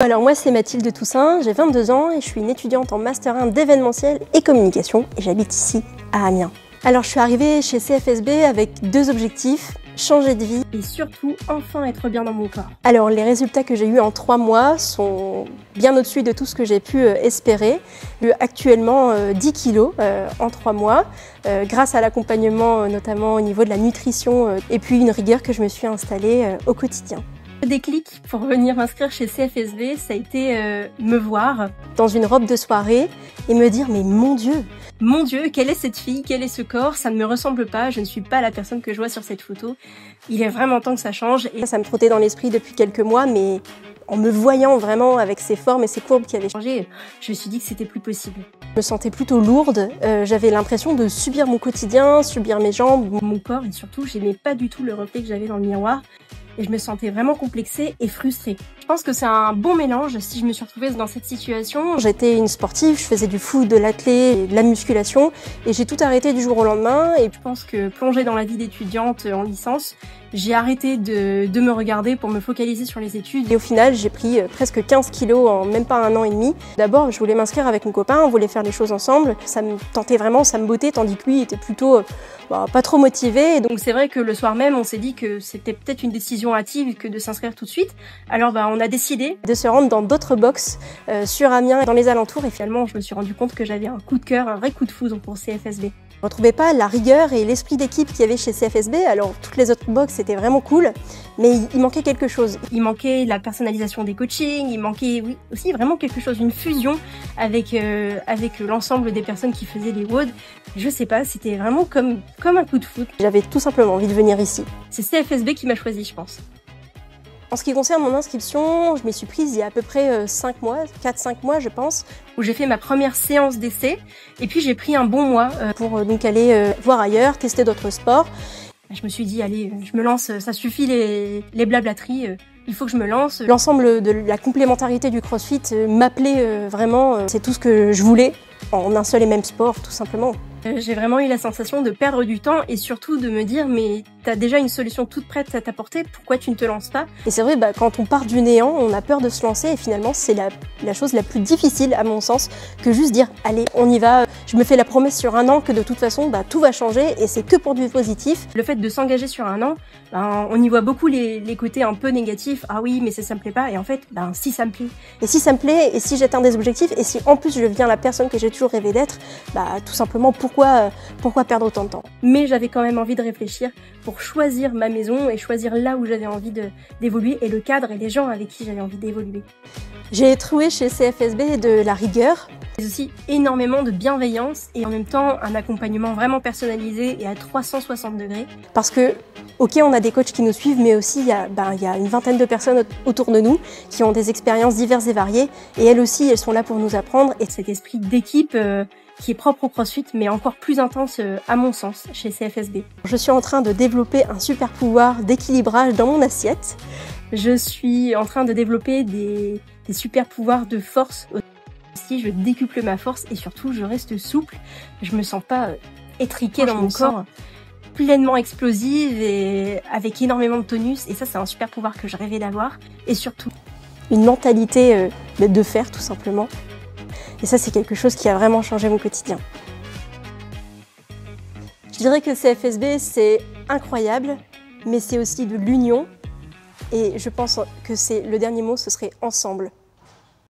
Alors moi c'est Mathilde Toussaint, j'ai 22 ans et je suis une étudiante en Master 1 d'événementiel et communication et j'habite ici à Amiens. Alors je suis arrivée chez CFSB avec deux objectifs, changer de vie et surtout enfin être bien dans mon corps. Alors les résultats que j'ai eus en 3 mois sont bien au-dessus de tout ce que j'ai pu espérer. J'ai actuellement 10 kilos en 3 mois grâce à l'accompagnement notamment au niveau de la nutrition et puis une rigueur que je me suis installée au quotidien. Le déclic pour venir m'inscrire chez CFSB, ça a été me voir dans une robe de soirée et me dire mais mon Dieu, quelle est cette fille, quel est ce corps, ça ne me ressemble pas, je ne suis pas la personne que je vois sur cette photo. Il est vraiment temps que ça change. Et ça me trottait dans l'esprit depuis quelques mois, mais en me voyant vraiment avec ces formes et ces courbes qui avaient changé, je me suis dit que c'était plus possible. Je me sentais plutôt lourde, j'avais l'impression de subir mon quotidien, subir mes jambes, mon corps et surtout j'aimais pas du tout le reflet que j'avais dans le miroir. Et je me sentais vraiment complexée et frustrée. Je pense que c'est un bon mélange si je me suis retrouvée dans cette situation. J'étais une sportive, je faisais du foot, de l'athlé, de la musculation et j'ai tout arrêté du jour au lendemain. Et je pense que plongée dans la vie d'étudiante en licence, j'ai arrêté de me regarder pour me focaliser sur les études. Et au final, j'ai pris presque 15 kilos en même pas 1 an et demi. D'abord, je voulais m'inscrire avec mon copain, on voulait faire les choses ensemble. Ça me tentait vraiment, ça me bottait, tandis que lui était plutôt pas trop motivé. Et donc c'est vrai que le soir même, on s'est dit que c'était peut-être une décision hâtive que de s'inscrire tout de suite. Alors on a décidé de se rendre dans d'autres box sur Amiens et dans les alentours. Et finalement, je me suis rendu compte que j'avais un coup de cœur, un vrai coup de foudre pour CFSB. Je ne retrouvais pas la rigueur et l'esprit d'équipe qu'il y avait chez CFSB, alors toutes les autres box c'était vraiment cool, mais il manquait quelque chose. Il manquait la personnalisation des coachings, il manquait aussi vraiment quelque chose, une fusion avec l'ensemble des personnes qui faisaient les WOD. Je sais pas, c'était vraiment comme un coup de foudre. J'avais tout simplement envie de venir ici. C'est CFSB qui m'a choisi, je pense. En ce qui concerne mon inscription, je m'y suis prise il y a à peu près 5 mois, 4-5 mois je pense, où j'ai fait ma première séance d'essai et puis j'ai pris un bon mois pour donc aller voir ailleurs, tester d'autres sports. Je me suis dit allez, je me lance, ça suffit les blablateries, il faut que je me lance. L'ensemble de la complémentarité du CrossFit m'appelait vraiment, c'est tout ce que je voulais en un seul et même sport tout simplement. J'ai vraiment eu la sensation de perdre du temps et surtout de me dire mais t'as déjà une solution toute prête à t'apporter, pourquoi tu ne te lances pas? Et c'est vrai, quand on part du néant, on a peur de se lancer et finalement c'est la chose la plus difficile à mon sens que juste dire allez on y va. Je me fais la promesse sur 1 an que de toute façon tout va changer et c'est que pour du positif. Le fait de s'engager sur 1 an, on y voit beaucoup les côtés un peu négatifs, ah oui mais ça me plaît pas et en fait si ça me plaît. Et si ça me plaît et si j'atteins des objectifs et si en plus je deviens la personne que j'ai toujours rêvé d'être, tout simplement pourquoi perdre autant de temps? Mais j'avais quand même envie de réfléchir pour choisir ma maison et choisir là où j'avais envie d'évoluer et le cadre et les gens avec qui j'avais envie d'évoluer. J'ai trouvé chez CFSB de la rigueur, mais aussi énormément de bienveillance et en même temps un accompagnement vraiment personnalisé et à 360 degrés. Parce que, ok, on a des coachs qui nous suivent, mais aussi il y a une vingtaine de personnes autour de nous qui ont des expériences diverses et variées et elles aussi, elles sont là pour nous apprendre. Et cet esprit d'équipe qui est propre au CrossFit, mais encore plus intense à mon sens chez CFSB. Je suis en train de développer un super pouvoir d'équilibrage dans mon assiette. Je suis en train de développer des super pouvoirs de force. Aussi, je décuple ma force et surtout, je reste souple. Je me sens pas étriquée dans mon corps, pleinement explosive et avec énormément de tonus. Et ça, c'est un super pouvoir que je rêvais d'avoir. Et surtout, une mentalité de fer, tout simplement. Et ça, c'est quelque chose qui a vraiment changé mon quotidien. Je dirais que CFSB, c'est incroyable, mais c'est aussi de l'union. Et je pense que le dernier mot, ce serait ensemble.